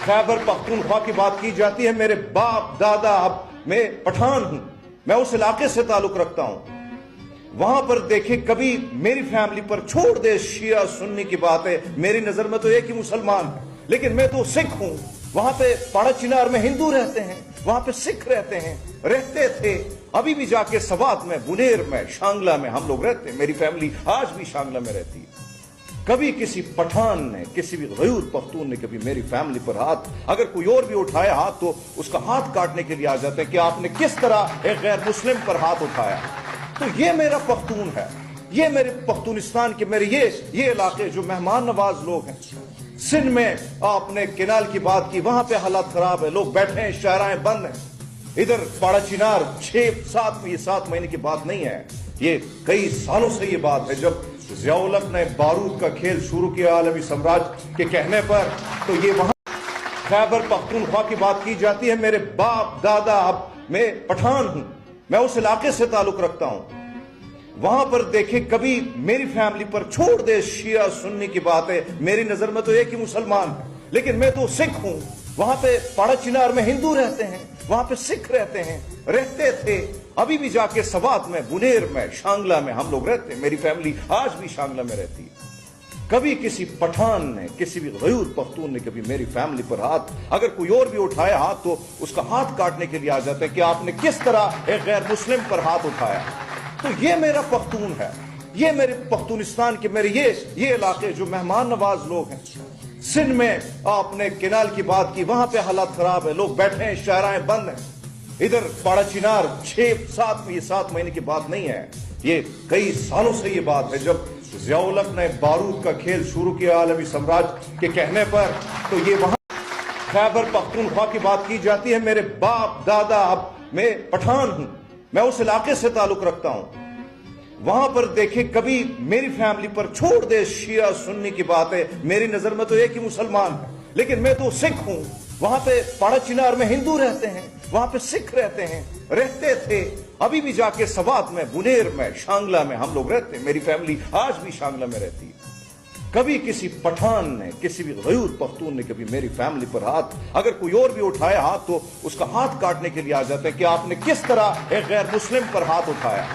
खैबर पख्तूनख्वा की बात की जाती है। मेरे बाप दादा, अब मैं पठान हूं, मैं उस इलाके से ताल्लुक रखता हूं। वहां पर देखे कभी मेरी फैमिली पर, छोड़ दे शिया सुन्नी की बात है, मेरी नजर में तो एक ही मुसलमान है, लेकिन मैं तो सिख हूं। वहां पे पाड़ा चिनार में हिंदू रहते हैं, वहां पे सिख रहते हैं, रहते थे, अभी भी जाके सवात में, बुनेर में, शांगला में हम लोग रहते हैं। मेरी फैमिली आज भी शांगला में रहती है। कभी किसी पठान ने, किसी भी गयूर पख्तून ने कभी मेरी फैमिली पर हाथ, अगर कोई और भी उठाए हाथ तो उसका हाथ काटने के लिए आ जाते हैं कि आपने किस तरह एक गैर मुस्लिम पर हाथ उठाया। तो ये मेरा पख्तून है, ये मेरे पख्तूनिस्तान के मेरे ये इलाके जो मेहमान नवाज लोग हैं। सिंध में आपने केनाल की बात की, वहां पे हालात खराब है, लोग बैठे हैं, शाहराएं बंद हैं। इधर पाड़ा चिनार 7 महीने की बात नहीं है, ये कई सालों से ये बात है। जब ज़िया-उल-हक ने बारूद का खेल शुरू किया आलमी साम्राज्य के कहने पर, तो ये वहां खैबर पख्तूनख्वा की बात की जाती है। मेरे बाप दादा, अब मैं पठान हूं, मैं उस इलाके से ताल्लुक रखता हूं। वहां पर देखे कभी मेरी फैमिली पर, छोड़ दे शिया सुन्नी की बात है, मेरी नजर में तो एक ही मुसलमान है, लेकिन मैं तो सिख हूं। वहां पे पाड़ा चिनार में हिंदू रहते हैं, वहां पे सिख रहते हैं, रहते थे, अभी भी जाके सवात में, बुनेर में, शांगला में हम लोग रहते हैं। मेरी फैमिली आज भी शांगला में रहती है। कभी किसी पठान ने, किसी भी गयूर पख्तून ने कभी मेरी फैमिली पर हाथ, अगर कोई और भी उठाए हाथ तो उसका हाथ काटने के लिए आ जाते हैं कि आपने किस तरह एक गैर मुस्लिम पर हाथ उठाया। तो ये मेरा पख्तून है, ये मेरे पख्तूनिस्तान के मेरे ये इलाके जो मेहमान नवाज लोग हैं। सिंध में आपने केनाल की बात की, वहां पे हालात खराब है, लोग बैठे हैं, शाहराएं बंद हैं। इधर पाड़ा चिनार 7 महीने की बात नहीं है, ये कई सालों से ये बात है। जब ज़िया-उल-हक ने बारूद का खेल शुरू किया आलमी साम्राज्य के कहने पर, तो ये वहां खैबर पख्तूनख्वा की बात की जाती है। मेरे बाप दादा, अब मैं पठान हूं, मैं उस इलाके से ताल्लुक रखता हूं। वहां पर देखे कभी मेरी फैमिली पर, छोड़ दे शिया सुन्नी की बात है, मेरी नजर में तो एक ही मुसलमान है, लेकिन मैं तो सिख हूं। वहां पे पाड़ा चिनार में हिंदू रहते हैं, वहां पे सिख रहते हैं, रहते थे, अभी भी जाके सवात में, बुनेर में, शांगला में हम लोग रहते हैं। मेरी फैमिली आज भी शांगला में रहती है। कभी किसी पठान ने, किसी भी गयूर पख्तून ने कभी मेरी फैमिली पर हाथ, अगर कोई और भी उठाए हाथ तो उसका हाथ काटने के लिए आ जाते हैं कि आपने किस तरह एक गैर मुस्लिम पर हाथ उठाया।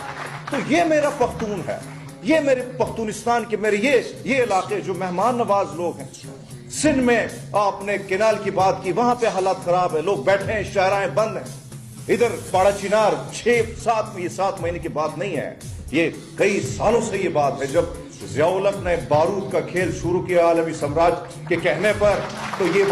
तो ये मेरा पख्तून है, ये मेरे पख्तूनिस्तान के मेरे ये इलाके जो मेहमान नवाज लोग हैं। सिंध में आपने केनाल की बात की, वहां पे हालात खराब है, लोग बैठे हैं, शाहराएं बंद हैं। इधर पाड़ा चिनार 7 महीने की बात नहीं है, ये कई सालों से ये बात है। जब ज़िया-उल-हक ने बारूद का खेल शुरू किया आलमी साम्राज्य के कहने पर, तो ये